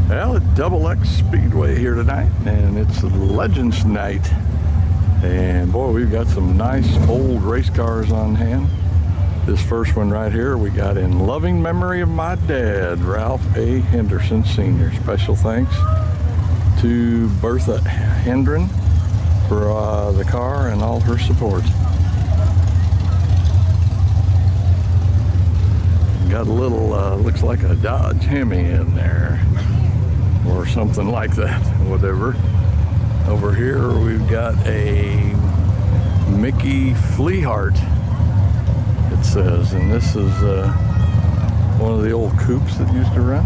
Well, it's Double X Speedway here tonight, and it's Legends Night. And boy, we've got some nice old race cars on hand. This first one right here we got in loving memory of my dad, Ralph A. Henderson Sr. Special thanks to Bertha Hendren for the car and all her support. Got a little, looks like a Dodge Hemi in there, or something like that, whatever. Over here we've got a Mickey Fleehart, it says, and this is one of the old coupes that used to run.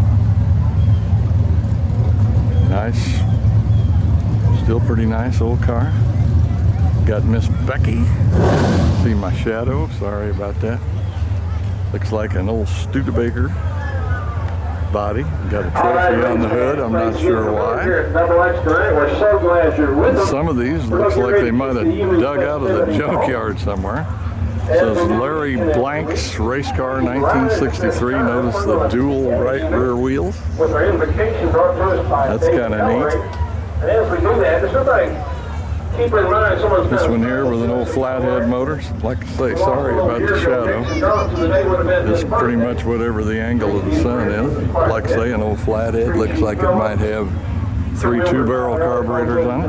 Nice, still pretty nice old car. Got Miss Becky, see my shadow, sorry about that. Looks like an old Studebaker body. Got a trophy on the hood. I'm not sure why. Some of these looks like they might have dug out of the junkyard somewhere. It says Larry Blank's race car 1963. Notice the dual right rear wheels. That's kind of neat. This one here with an old flathead motor. Like I say, sorry about the shadow. It's pretty much whatever the angle of the sun is. Like I say, an old flathead. Looks like it might have 3 2-barrel carburetors on it.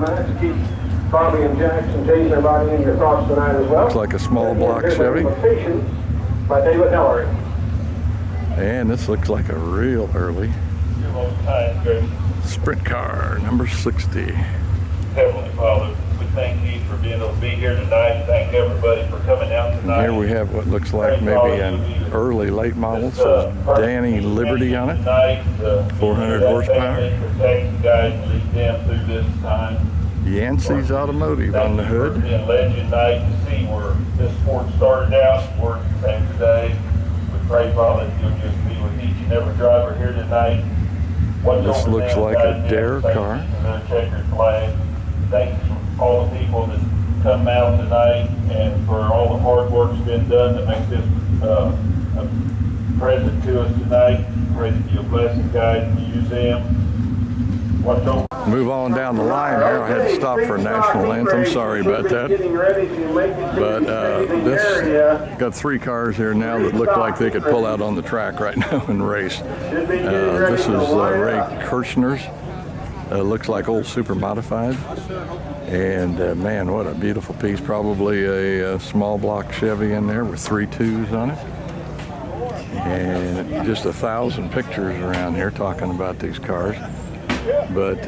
Looks like a small block Chevy. And this looks like a real early sprint car, number 60. Heavenly Father, we thank you for being able to be here tonight. Thank everybody for coming out tonight. And here we have what looks like maybe an early late model. It says Danny Liberty on it. 400 horsepower. Yancey's Automotive on the hood. It's been legend night to see where this sport started out, where it came today. We pray, Father, that you'll just be with each and every driver here tonight. This looks like a Dare car. Checkered flag. Thank you for all the people that come out tonight and for all the hard work that's been done to make this a present to us tonight. Pray that you'll bless and guide and use them. Move on down the line here. I had to stop for a national anthem. Sorry about that. But this got 3 cars here now that look like they could pull out on the track right now and race. This is Ray Kirchner's. Looks like old super modified. And man, what a beautiful piece. Probably a small block Chevy in there with 3 2s on it. And just 1,000 pictures around here talking about these cars. But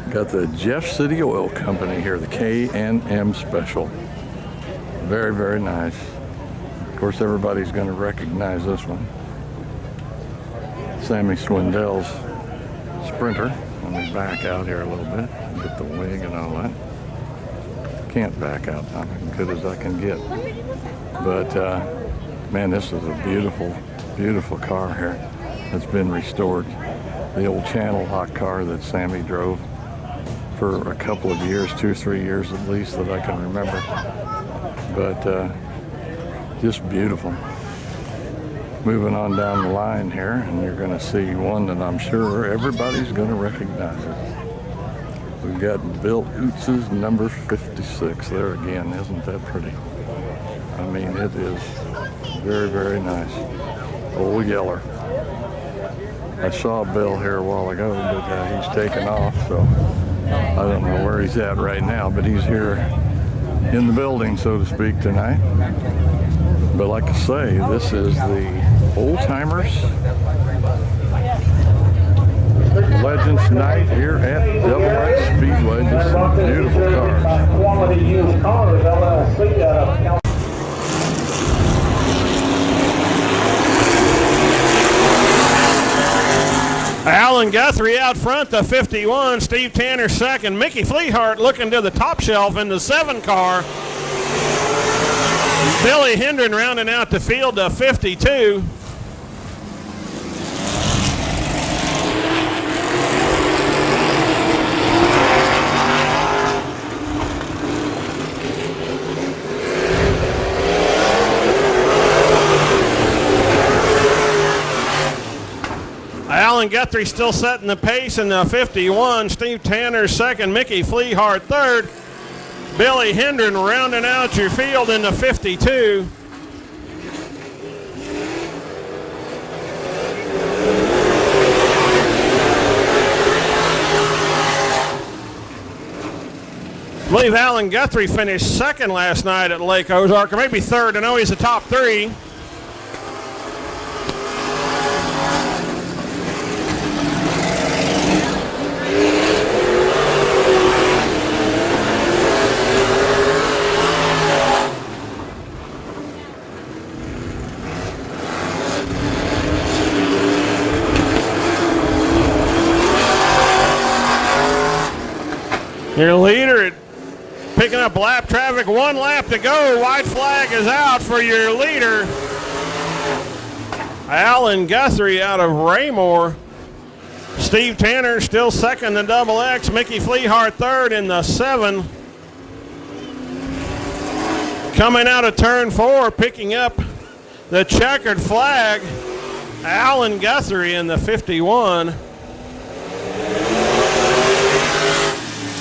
got the Jeff City Oil Company here, the K&M Special. Very, very nice. Of course, everybody's going to recognize this one. Sammy Swindell's Sprinter. Let me back out here a little bit, get the wing and all that. Can't back out, I'm as good as I can get. But man, this is a beautiful, beautiful car here. It's been restored. The old channel lock car that Sammy drove for a couple of years, 2 or 3 years at least that I can remember. But just beautiful. Moving on down the line here, and you're going to see one that I'm sure everybody's going to recognize it. We've got Bill Ootz's number 56 there again. Isn't that pretty? I mean, it is very, very nice. Old Yeller. I saw Bill here a while ago, but he's taken off, so I don't know where he's at right now, but he's here in the building, so to speak, tonight. But like I say, this is the Old Timers Legends Night here at Double X Speedway. Just some beautiful cars. Alan Guthrie out front, the 51. Steve Tanner second. Mickey Fleehart looking to the top shelf in the 7 car. Billy Hendren rounding out the field, the 52. Alan Guthrie still setting the pace in the 51. Steve Tanner second. Mickey Fleehart third. Billy Hendren rounding out your field in the 52. I believe Alan Guthrie finished second last night at Lake Ozark, or maybe third. I know he's the top three. Your leader at picking up lap traffic, 1 lap to go. White flag is out for your leader, Alan Guthrie out of Raymore. Steve Tanner still second in double X. Mickey Fleehart third in the 7. Coming out of turn 4, picking up the checkered flag, Alan Guthrie in the 51.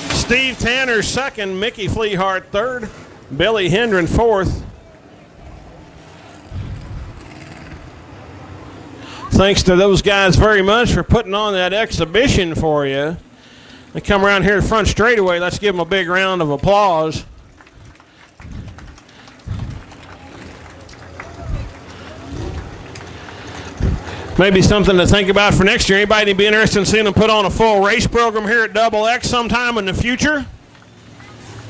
Steve Tanner second, Mickey Fleehart third, Billy Hendren fourth. Thanks to those guys very much for putting on that exhibition for you. They come around here to front straightaway. Let's give them a big round of applause. Maybe something to think about for next year. Anybody be interested in seeing them put on a full race program here at Double X sometime in the future?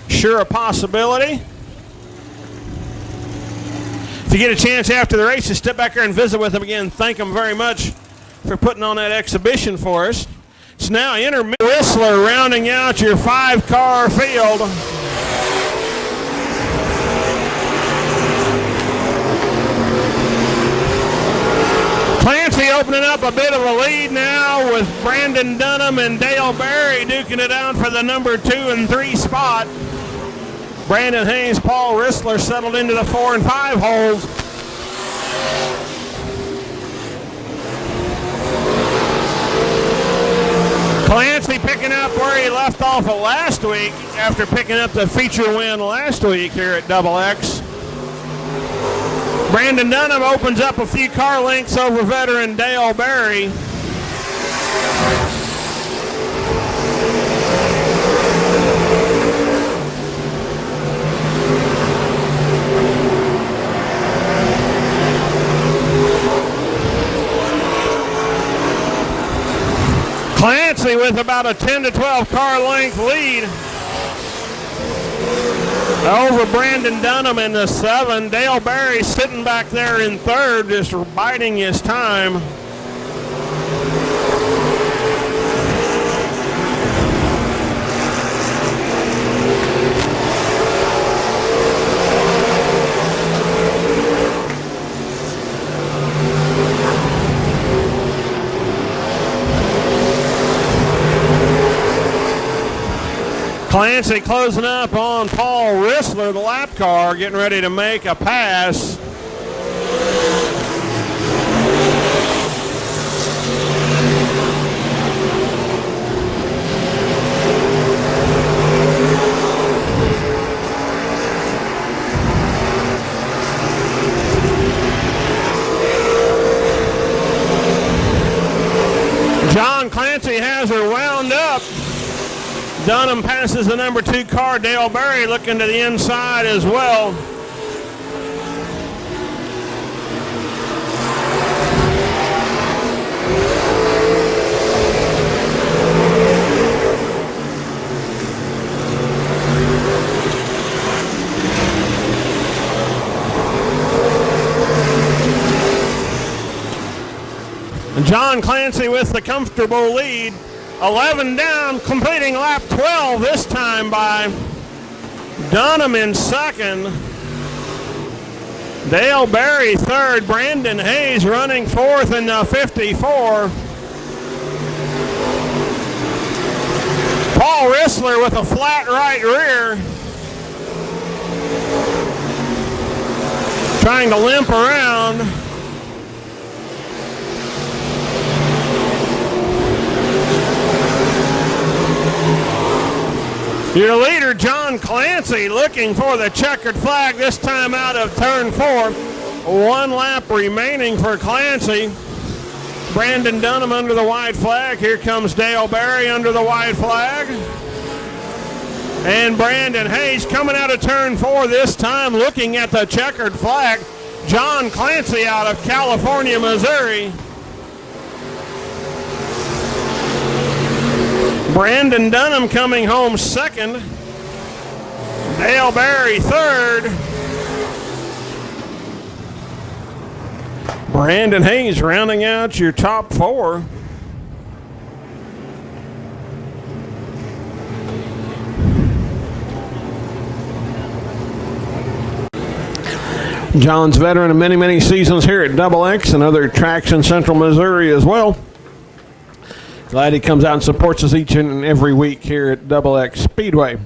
Sure, a possibility. If you get a chance after the race to step back there and visit with them again, thank them very much for putting on that exhibition for us. It's now intermediate. Whistler rounding out your 5-car field. Clancy opening up a bit of a lead now with Brandon Dunham and Dale Berry duking it out for the number 2 and 3 spot. Brandon Hayes, Paul Rissler settled into the 4 and 5 holes. Clancy picking up where he left off of last week after picking up the feature win last week here at Double X. Brandon Dunham opens up a few car lengths over veteran Dale Berry. Clancy with about a 10 to 12 car length lead over Brandon Dunham in the 7. Dale Berry sitting back there in third, just biding his time. Clancy closing up on Paul Rissler, the lap car, getting ready to make a pass. John Clancy has her wound up. Dunham passes the number 2 car. Dale Berry looking to the inside as well. John Clancy with the comfortable lead. 11 down, completing lap 12 this time by Dunham in second. Dale Berry third. Brandon Hayes running fourth in the 54. Paul Rissler with a flat right rear, trying to limp around. Your leader, John Clancy, looking for the checkered flag, this time out of turn 4. 1 lap remaining for Clancy. Brandon Dunham under the white flag. Here comes Dale Berry under the white flag. And Brandon Hayes coming out of turn 4 this time, looking at the checkered flag. John Clancy out of California, Missouri. Brandon Dunham coming home second. Dale Berry third. Brandon Hayes rounding out your top 4. John's veteran of many, many seasons here at Double X and other tracks in Central Missouri as well. Glad he comes out and supports us each and every week here at Double X Speedway.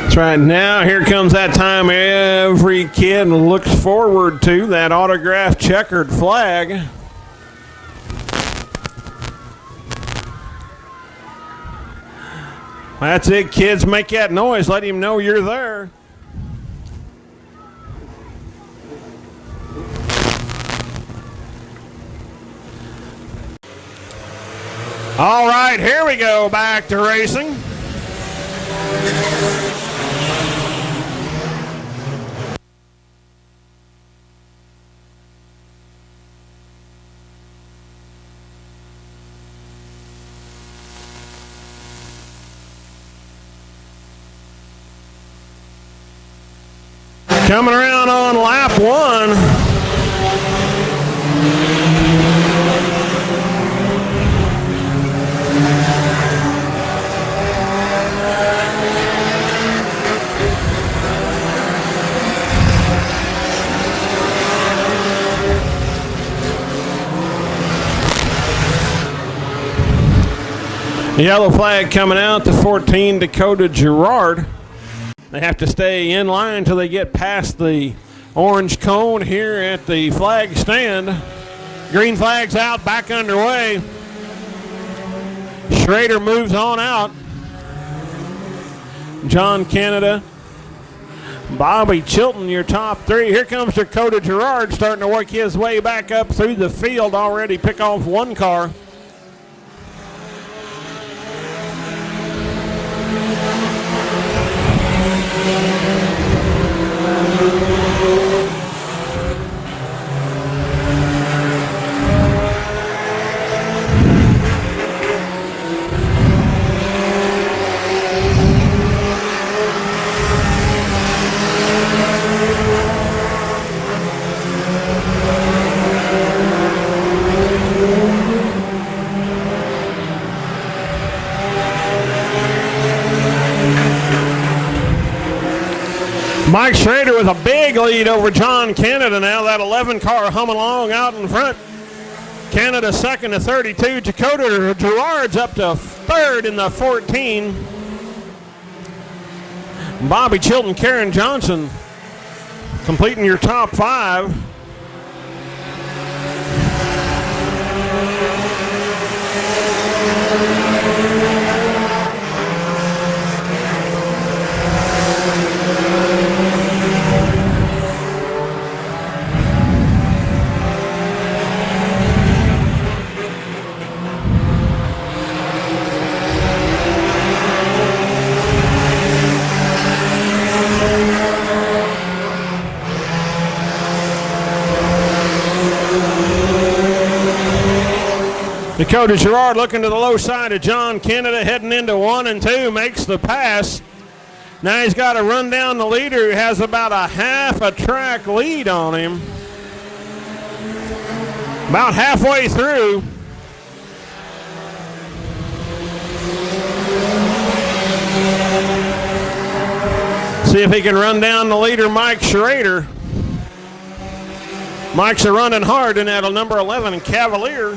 That's right. Now here comes that time every kid looks forward to, that autographed checkered flag. That's it, kids. Make that noise. Let him know you're there. All right, here we go. Back to racing. Coming around on lap 1. Yellow flag coming out, the 14 Dakota Girard. They have to stay in line until they get past the orange cone here at the flag stand. Green flag's out, back underway. Schrader moves on out. John Canada, Bobby Chilton, your top 3. Here comes Dakota Girard starting to work his way back up through the field already. Pick off 1 car. Mike Schrader with a big lead over John Canada now. That 11 car humming along out in front. Canada second to 32. Dakota Girard's up to 3rd in the 14. Bobby Chilton, Karen Johnson completing your top 5. Dakota Girard looking to the low side of John Canada, heading into 1 and 2, makes the pass. Now he's got to run down the leader who has about a half a track lead on him. About halfway through. See if he can run down the leader, Mike Schrader. Mike's a running hard in that number 11 Cavalier.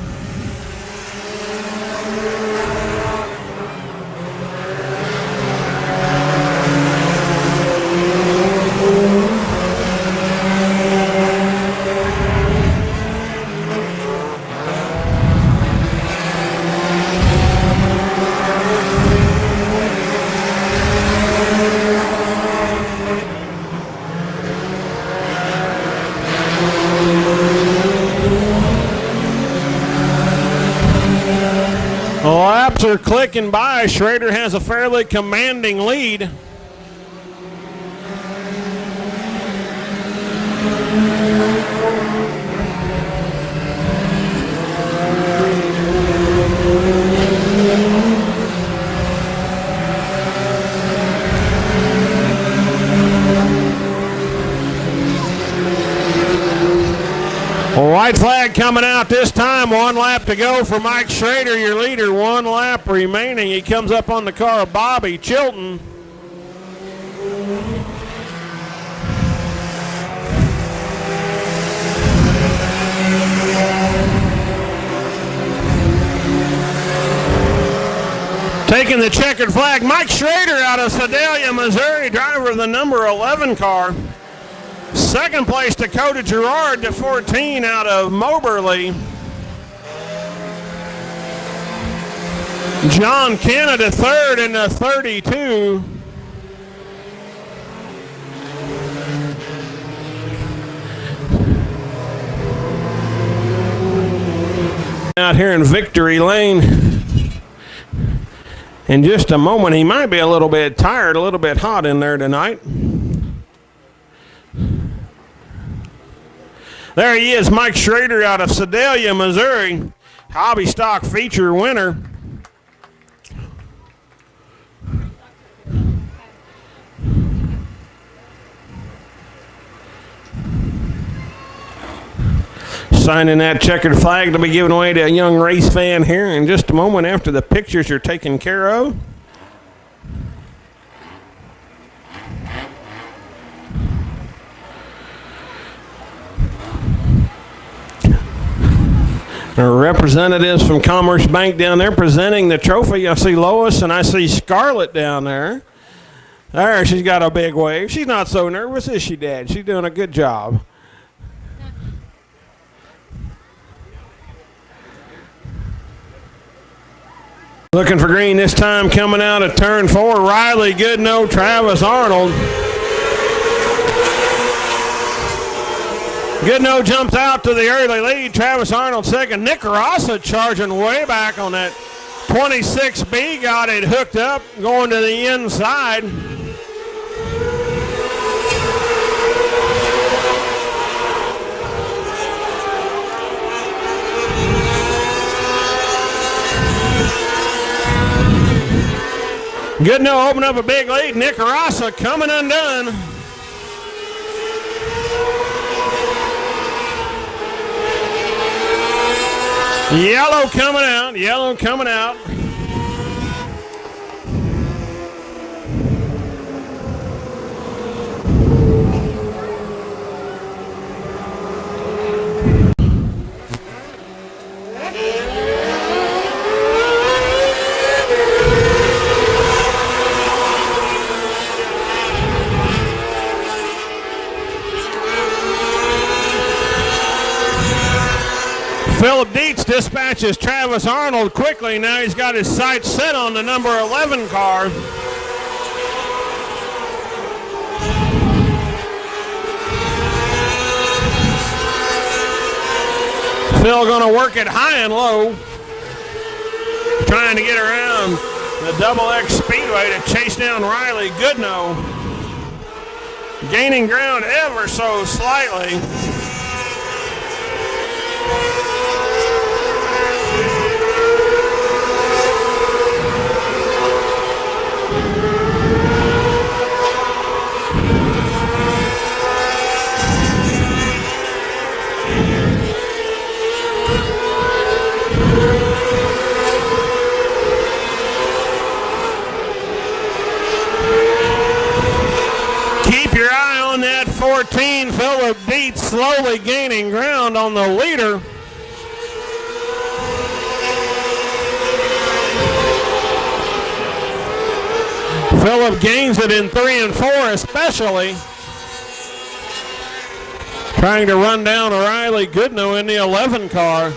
clicking by. Schrader has a fairly commanding lead. White flag coming out this time. 1 lap to go for Mike Schrader, your leader. 1 lap remaining. He comes up on the car of Bobby Chilton. Taking the checkered flag, Mike Schrader out of Sedalia, Missouri, driver of the number 11 car. Second place, Dakota Gerard to 14 out of Moberly. John Canada third in the 32. Out here in Victory Lane. In just a moment, he might be a little bit tired, a little bit hot in there tonight. There he is, Mike Schrader out of Sedalia, Missouri. Hobby Stock feature winner. Signing that checkered flag to be given away to a young race fan here in just a moment after the pictures are taken care of. Representatives from Commerce Bank down there presenting the trophy. I see Lois and I see Scarlett down there. There, she's got a big wave. She's not so nervous, is she, Dad? She's doing a good job. Looking for green this time, coming out of turn 4. Riley Goodnow, Travis Arnold. Goodnow jumps out to the early lead. Travis Arnold second. Nick Rassa charging way back on that 26B. Got it hooked up, going to the inside. Goodnow opened up a big lead. Nick Rassa coming undone. Yellow coming out, yellow coming out. Philip Dietz dispatches Travis Arnold quickly. Now he's got his sights set on the number 11 car. Phil going to work it high and low, trying to get around the Double X Speedway to chase down Riley Goodnow. Gaining ground ever so slightly. Keep your eye on that 14, Philip Dietz, slowly gaining ground on the leader. Philip gains it in 3 and 4 especially. Trying to run down Riley Goodnow in the 11 car.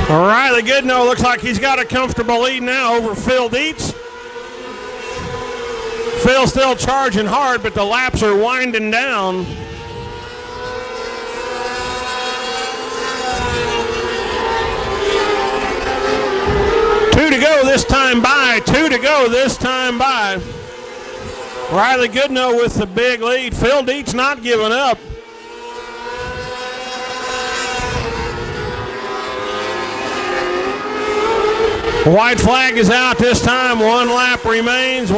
Riley Goodnow looks like he's got a comfortable lead now over Phil Dietz. Phil still charging hard, but the laps are winding down. Two to go this time by. Riley Goodnow with the big lead. Phil Dietz not giving up. White flag is out this time. One lap remains.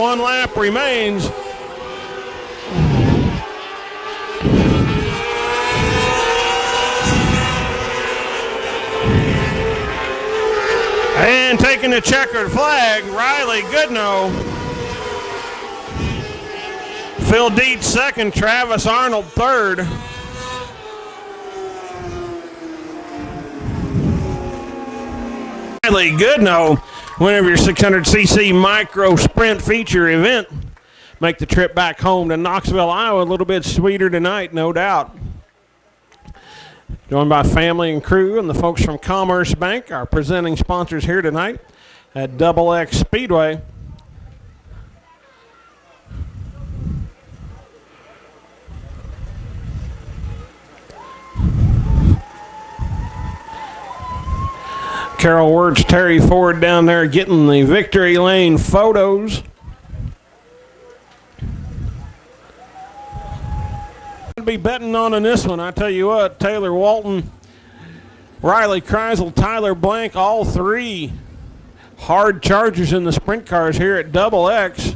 And taking the checkered flag, Riley Goodnow. Phil Dietz second, Travis Arnold third. Riley Goodnow, winner of your 600cc micro sprint feature event. Make the trip back home to Knoxville, Iowa a little bit sweeter tonight, no doubt. Joined by family and crew and the folks from Commerce Bank, our presenting sponsors here tonight at XX Speedway. Carol Wirtz, Terry Ford down there getting the victory lane photos. Be betting on in this one, I tell you what. Taylor Walton, Riley Kreisel, Tyler Blank, all three hard chargers in the sprint cars here at XX.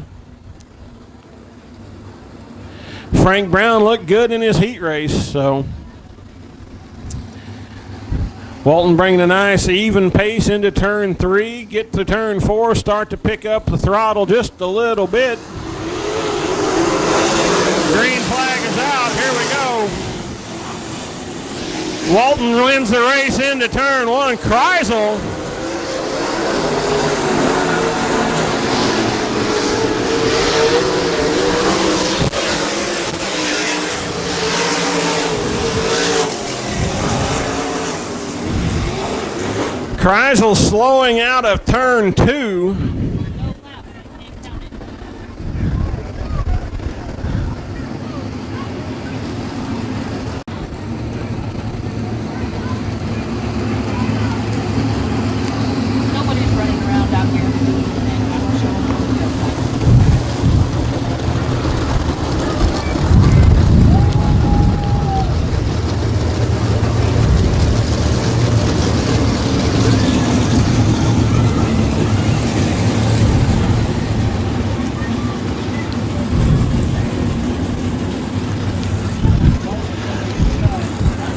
Frank Brown looked good in his heat race, so Walton bringing a nice even pace into turn 3, get to turn 4, start to pick up the throttle just a little bit. Green flag is out. Here we go. Walton wins the race into turn 1. Kreisel slowing out of turn 2.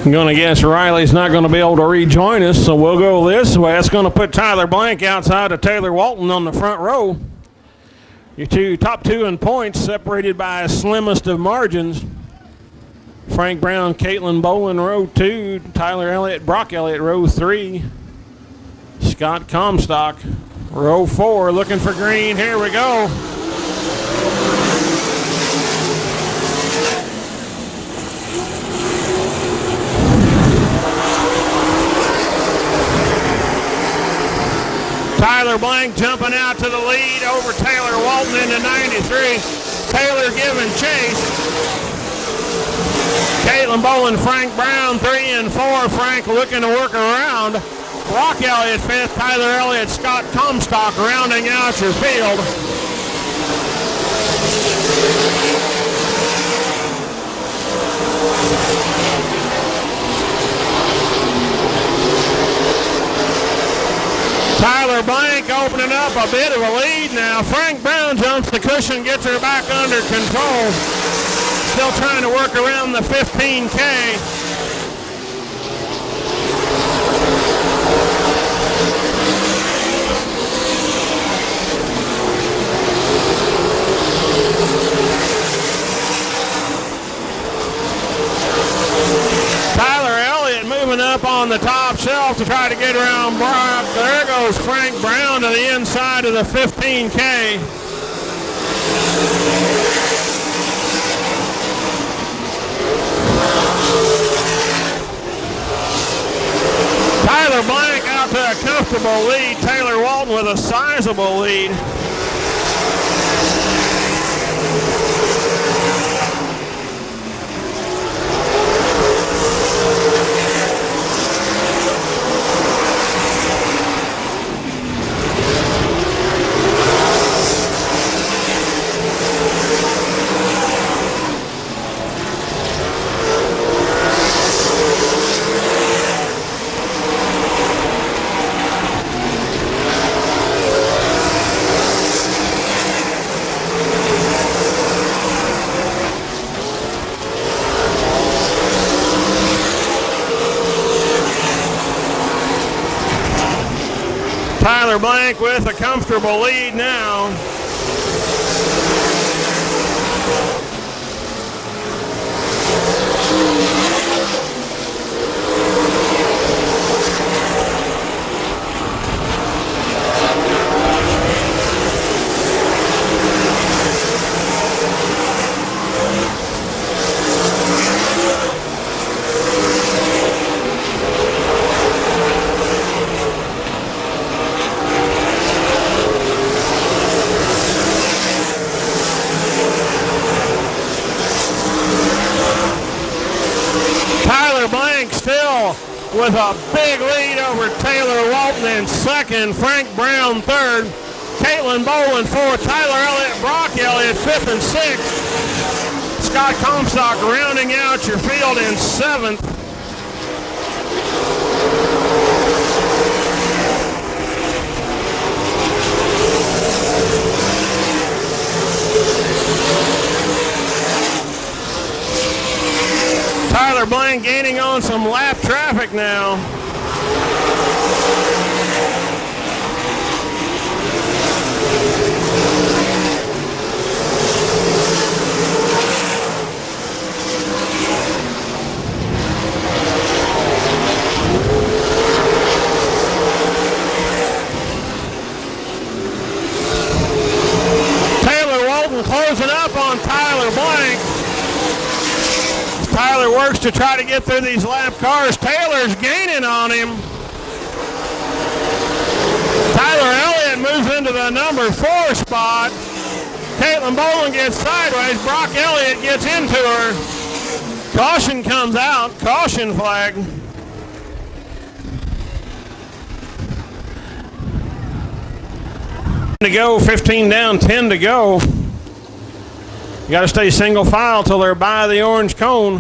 I'm going to guess Riley's not going to be able to rejoin us, so we'll go this way. That's going to put Tyler Blank outside of Taylor Walton on the front row. Your top two in points separated by slimmest of margins. Frank Brown, Caitlin Bolin, row 2. Tyler Elliott, Brock Elliott, row 3. Scott Comstock, row 4. Looking for green. Here we go. Tyler Blank jumping out to the lead over Taylor Walton into 93. Taylor giving chase. Caitlin Bolin, Frank Brown, 3 and 4. Frank looking to work around. Brock Elliott 5th. Tyler Elliott, Scott Comstock rounding out your field. Tyler Blank opening up a bit of a lead now. Frank Brown jumps the cushion, gets her back under control. Still trying to work around the 15K. Tyler Elliott moving up on the top shelf to try to get around Brock. There goes Frank Brown to the inside of the 15K. Tyler Blank out to a comfortable lead. Taylor Walton with a sizable lead. Tyler Blank with a comfortable lead now. Still with a big lead over Taylor Walton in second, Frank Brown third, Caitlin Boland fourth, Tyler Elliott, Brock Elliott fifth and sixth, Scott Comstock rounding out your field in seventh. Tyler Blank gaining on some lap traffic now. Taylor Walton closing up on Tyler Blank. Tyler works to try to get through these lap cars. Taylor's gaining on him. Tyler Elliott moves into the number 4 spot. Caitlin Boland gets sideways. Brock Elliott gets into her. Caution comes out. Caution flag. To go, 15 down, 10 to go. You got to stay single file till they're by the orange cone.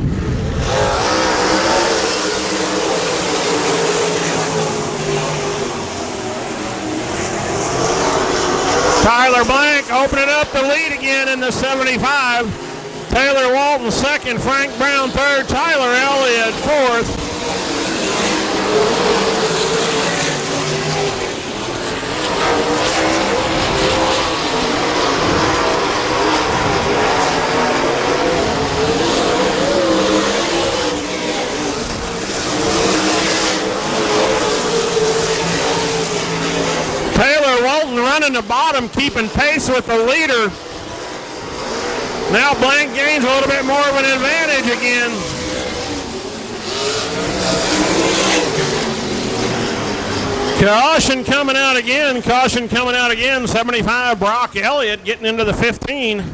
Tyler Blank opening up the lead again in the 75. Taylor Walton second, Frank Brown third, Tyler Elliott fourth. Taylor Walton running the bottom, keeping pace with the leader. Now Blank gains a little bit more of an advantage again. Caution coming out again. Caution coming out again. 75, Brock Elliott getting into the 15.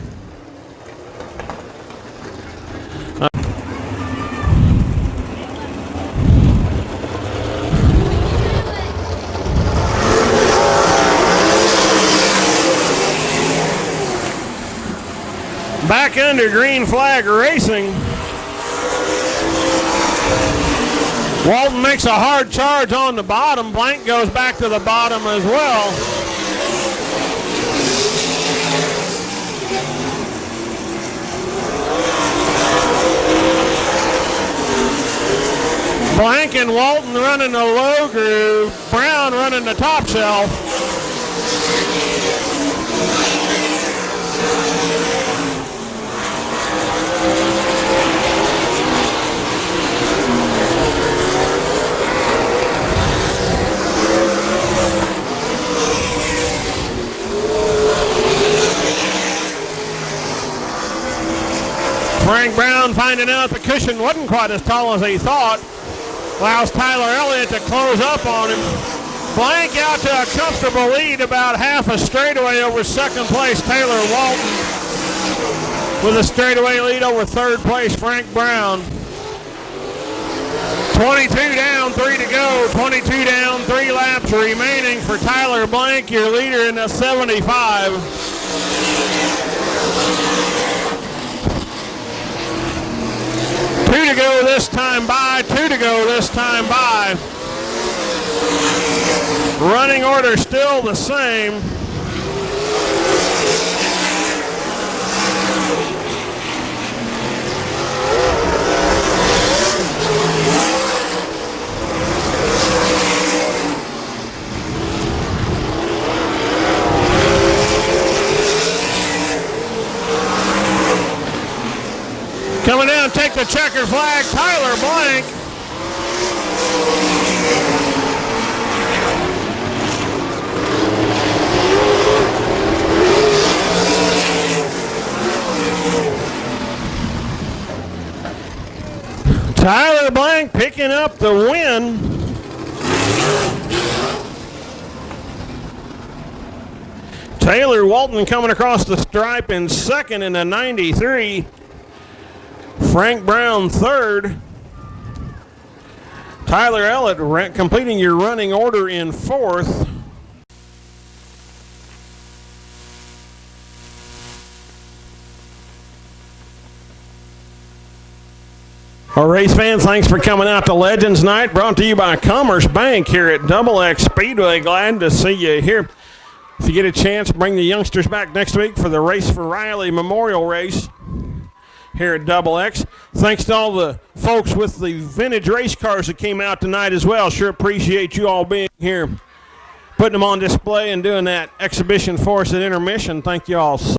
Back under green flag racing. Walton makes a hard charge on the bottom. Blank goes back to the bottom as well. Blank and Walton running the low groove. Brown running the top shelf. Frank Brown finding out the cushion wasn't quite as tall as he thought. Allows Tyler Elliott to close up on him. Blank out to a comfortable lead, about half a straightaway over second place Taylor Walton, with a straightaway lead over third place Frank Brown. 22 down, 3 to go. 22 down, 3 laps remaining for Tyler Blank, your leader in the 75. Two to go this time by. Running order still the same. Coming down, take the checker flag, Tyler Blank. Tyler Blank picking up the win. Taylor Walton coming across the stripe in second in the 93. Frank Brown third. Tyler Ellett completing your running order in fourth. Our race fans, thanks for coming out to Legends Night, brought to you by Commerce Bank here at Double X Speedway. Glad to see you here. If you get a chance, bring the youngsters back next week for the Race for Riley Memorial Race here at Double X. Thanks to all the folks with the vintage race cars that came out tonight as well. Sure appreciate you all being here, putting them on display and doing that exhibition for us at intermission. Thank you all so